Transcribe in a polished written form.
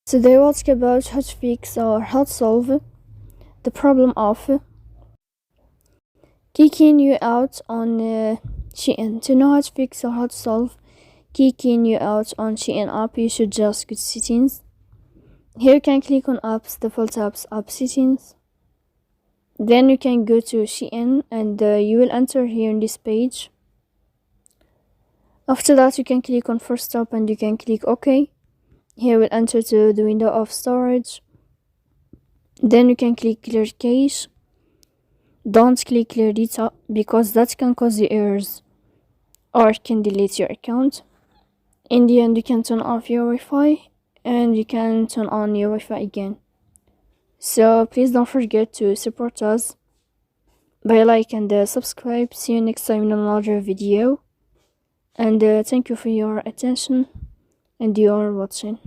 Today we'll talk about how to fix or how to solve the problem of kicking you out on Shein. To know how to fix or how to solve kicking you out on Shein app, you should just go to settings. Here you can click on apps, default apps, app settings. Then you can go to Shein and you will enter here in this page. After that you can click on first stop and you can click OK. Here we'll enter to the window of storage. Then you can click clear cache. Don't click clear data because that can cause you errors or can delete your account. In the end, you can turn off your Wi-Fi and you can turn on your Wi-Fi again. So please don't forget to support us by like and subscribe. See you next time in another video. And thank you for your attention and your watching.